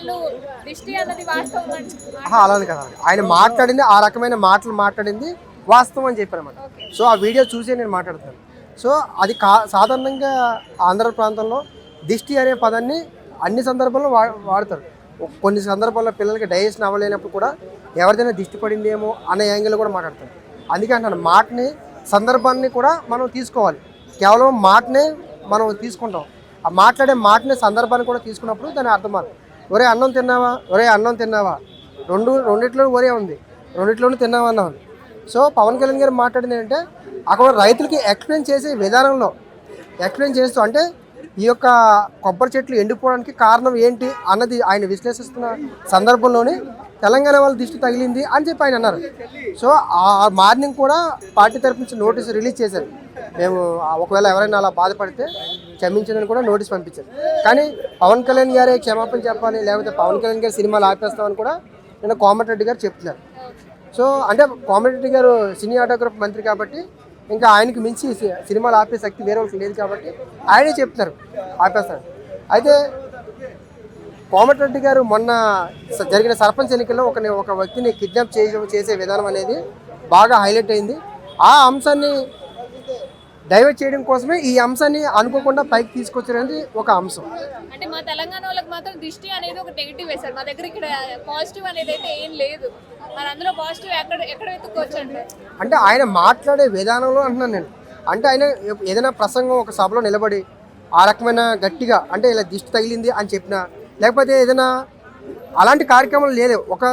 వాళ్ళు దిష్టి అన్నది వాస్తవం అలానే కదా, ఆయన మాట్లాడింది ఆ రకమైన మాటలు మాట్లాడింది వాస్తవం అని చెప్పారన్నమాట. సో ఆ వీడియో చూసి నేను మాట్లాడుతాను. సో అది సాధారణంగా ఆంధ్ర ప్రాంతంలో దిష్టి అనే పదాన్ని అన్ని సందర్భాల్లో వాడతారు. కొన్ని సందర్భాల్లో పిల్లలకి డైజెషన్ అవ్వలేనప్పుడు కూడా ఎవరిదైనా దిష్టి పడిందేమో అనే యాంగిల్లో కూడా మాట్లాడతారు. అందుకే అంటాను, మాటని సందర్భాన్ని కూడా మనం తీసుకోవాలి. కేవలం మాటనే మనం తీసుకుంటాం, ఆ మాట్లాడే మాటని సందర్భాన్ని కూడా తీసుకున్నప్పుడు దాని అర్థం అది. ఒరే అన్నం తిన్నావా, ఒరే అన్నం తిన్నావా, రెండిట్లో ఒరే ఉంది, రెండిట్లోనూ తిన్నావా అన్నావు. సో పవన్ కళ్యాణ్ గారు మాట్లాడింది ఏంటంటే అక్కడ రైతులకి ఎక్స్ప్లెయిన్ చేసే విధానంలో ఎక్స్ప్లెయిన్ చేస్తూ, అంటే ఈ యొక్క కొబ్బరి చెట్లు ఎండిపోవడానికి కారణం ఏంటి అన్నది ఆయన విశ్లేషిస్తున్న సందర్భంలోనే తెలంగాణ వాళ్ళ దిష్టి తగిలింది అని చెప్పి ఆయన అన్నారు. సో ఆ మార్నింగ్ కూడా పార్టీ తరపు నుంచి నోటీస్ రిలీజ్ చేశారు. మేము ఒకవేళ ఎవరైనా అలా బాధపడితే క్షమించదని కూడా నోటీస్ పంపించారు. కానీ పవన్ కళ్యాణ్ గారే క్షమాపణ చెప్పాలి, లేకపోతే పవన్ కళ్యాణ్ గారు సినిమాలు ఆపేస్తామని కూడా నిన్న కోమటిరెడ్డి గారు చెప్తున్నారు. సో అంటే కోమటిరెడ్డి గారు సినీ ఆటోగ్రాఫ్ మంత్రి కాబట్టి ఇంకా ఆయనకి మించి సినిమాలు ఆపే శక్తి వేరే వాళ్ళకి లేదు కాబట్టి ఆయనే చెప్తున్నారు ఆపేస్తారు. అయితే కోమటిరెడ్డి గారు మొన్న జరిగిన సర్పంచ్ ఎన్నికల్లో ఒక వ్యక్తిని కిడ్నాప్ చేసే విధానం అనేది బాగా హైలైట్ అయింది. ఆ అంశాన్ని డైవర్ట్ చేయడం కోసమే ఈ అంశాన్ని అనుకోకుండా పైకి తీసుకొచ్చారనేది ఒక అంశం. అంటే మా తెలంగాణ వాళ్ళకి మాత్రం దిష్టి అనేది ఒక నెగిటివ్ వేశారు, మా దగ్గర ఇక్కడ పాజిటివ్ అనేది అయితే ఏం లేదు. మరి అందులో పాజిటివ్ ఎక్కడ వెతుక్కోవచ్చు అంటే ఆయన మాట్లాడే విధానంలో అంటున్నాను నేను. అంటే ఆయన ఏదైనా ప్రసంగం ఒక సభలో నిలబడి ఆ రకమైన గట్టిగా అంటే ఇలా దిష్టి తగిలింది అని చెప్పినా, లేకపోతే ఏదైనా అలాంటి కార్యక్రమాలు లేదు, ఒక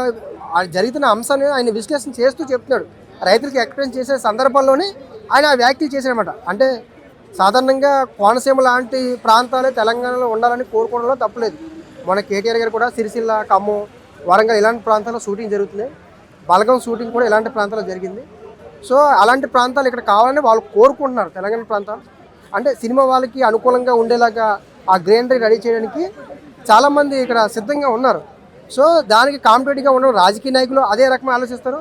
జరుగుతున్న అంశాన్ని ఆయన విశ్లేషణ చేస్తూ చెప్తున్నాడు. రైతులకి ఎక్స్ప్లెయిన్ చేసే సందర్భంలోనే ఆయన ఆ వ్యాఖ్యలు చేశారన్నమాట. అంటే సాధారణంగా కోనసీమ లాంటి ప్రాంతాలే తెలంగాణలో ఉండాలని కోరుకోవడంలో తప్పలేదు. మన కేటీఆర్ గారు కూడా సిరిసిల్ల, ఖమ్మం, వరంగల్ ఇలాంటి ప్రాంతాల్లో షూటింగ్ జరుగుతుంది. బలగం షూటింగ్ కూడా ఇలాంటి ప్రాంతాల్లో జరిగింది. సో అలాంటి ప్రాంతాలు ఇక్కడ కావాలని వాళ్ళు కోరుకుంటున్నారు. తెలంగాణ ప్రాంతాలు అంటే సినిమా వాళ్ళకి అనుకూలంగా ఉండేలాగా ఆ గ్రీనరీ రెడీ చేయడానికి చాలామంది ఇక్కడ సిద్ధంగా ఉన్నారు. సో దానికి కాంపిటేటివ్గా ఉన్న రాజకీయ నాయకులు అదే రకంగా ఆలోచిస్తారు.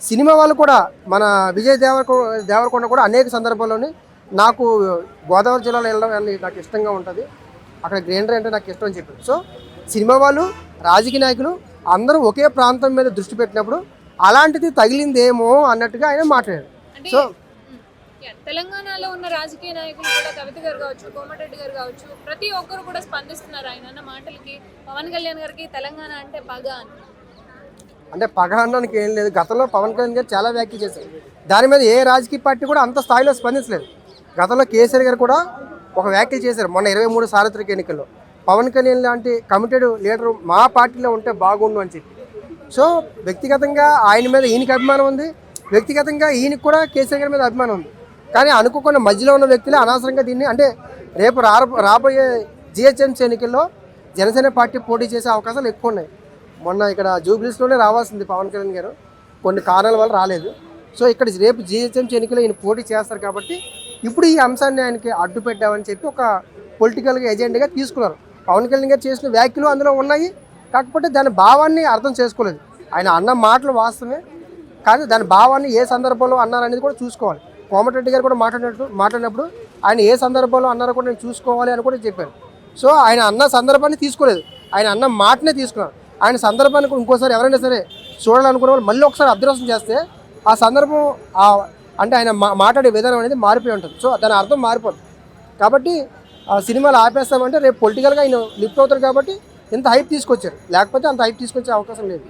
సినిమా వాళ్ళు కూడా మన విజయ్ దేవరకొండ కూడా అనేక సందర్భాల్లోనే నాకు గోదావరి జిల్లాలో వెళ్ళడం నాకు ఇష్టంగా ఉంటుంది, అక్కడ గ్రీనరీ అంటే నాకు ఇష్టం అని చెప్పారు. సో సినిమా వాళ్ళు, రాజకీయ నాయకులు అందరూ ఒకే ప్రాంతం మీద దృష్టి పెట్టినప్పుడు అలాంటిది తగిలిందేమో అన్నట్టుగా ఆయన మాట్లాడారు. సో తెలంగాణలో ఉన్న రాజకీయ నాయకులు కూడా కవిత గారు కావచ్చు, కోమటిరెడ్డి గారు కావచ్చు, ప్రతి ఒక్కరు కూడా స్పందిస్తున్నారు ఆయన అన్న మాటలకి. పవన్ కళ్యాణ్ గారికి తెలంగాణ అంటే పగ అని. అంటే పగ అనడానికి ఏం లేదు. గతంలో పవన్ కళ్యాణ్ గారు చాలా వ్యాఖ్యలు చేశారు, దాని మీద ఏ రాజకీయ పార్టీ కూడా అంత స్థాయిలో స్పందించలేదు. గతంలో కేసీఆర్ గారు కూడా ఒక వ్యాఖ్యలు చేశారు మొన్న 23 సార్వత్రిక ఎన్నికల్లో, పవన్ కళ్యాణ్ లాంటి కమిటెడ్ లీడర్ మా పార్టీలో ఉంటే బాగుండు అని చెప్పి. సో వ్యక్తిగతంగా ఆయన మీద ఈయనకి అభిమానం ఉంది, వ్యక్తిగతంగా ఈయనకి కూడా కేసీఆర్ గారి మీద అభిమానం ఉంది. కానీ అనుకోకుండా మధ్యలో ఉన్న వ్యక్తులే అనవసరంగా దీన్ని, అంటే రేపు రాబోయే జిహెచ్ఎంసీ ఎన్నికల్లో జనసేన పార్టీ పోటీ చేసే అవకాశాలు ఎక్కువ ఉన్నాయి. మొన్న ఇక్కడ జూబ్లీస్లోనే రావాల్సింది పవన్ కళ్యాణ్ గారు, కొన్ని కారణాల వల్ల రాలేదు. సో ఇక్కడ రేపు జిహెచ్ఎంసీ ఎన్నికల్లో ఈయన పోటీ చేస్తారు కాబట్టి ఇప్పుడు ఈ అంశాన్ని ఆయనకి అడ్డు పెట్టామని చెప్పి ఒక పొలిటికల్గా ఎజెండాగా తీసుకున్నారు. పవన్ కళ్యాణ్ గారు చేసిన వ్యాఖ్యలు అందులో ఉన్నాయి, కాకపోతే దాని భావాన్ని అర్థం చేసుకోలేదు. ఆయన అన్న మాటలు వాస్తవమే, కానీ దాని భావాన్ని ఏ సందర్భంలో అన్నారనేది కూడా చూసుకోవాలి. కోమటిరెడ్డి గారు కూడా మాట్లాడినప్పుడు ఆయన ఏ సందర్భంలో అన్నారో కూడా నేను చూసుకోవాలి అని కూడా చెప్పారు. సో ఆయన అన్న సందర్భాన్ని తీసుకోలేదు, ఆయన అన్న మాటనే తీసుకున్నారు. ఆయన సందర్భానికి ఇంకోసారి ఎవరైనా సరే చూడాలనుకున్న వాళ్ళు మళ్ళీ ఒకసారి అబ్జర్వేషన్ చేస్తే ఆ సందర్భం అంటే ఆయన మాట్లాడే విధానం అనేది మారిపోయి ఉంటుంది. సో దాని అర్థం మారిపోతుంది. కాబట్టి సినిమాలు ఆపేస్తామంటే రేపు పొలిటికల్గా ఆయన లిఫ్ట్ అవుతారు కాబట్టి ఇంత హైప్ తీసుకొచ్చారు, లేకపోతే అంత హైప్ తీసుకొచ్చే అవకాశం లేదు.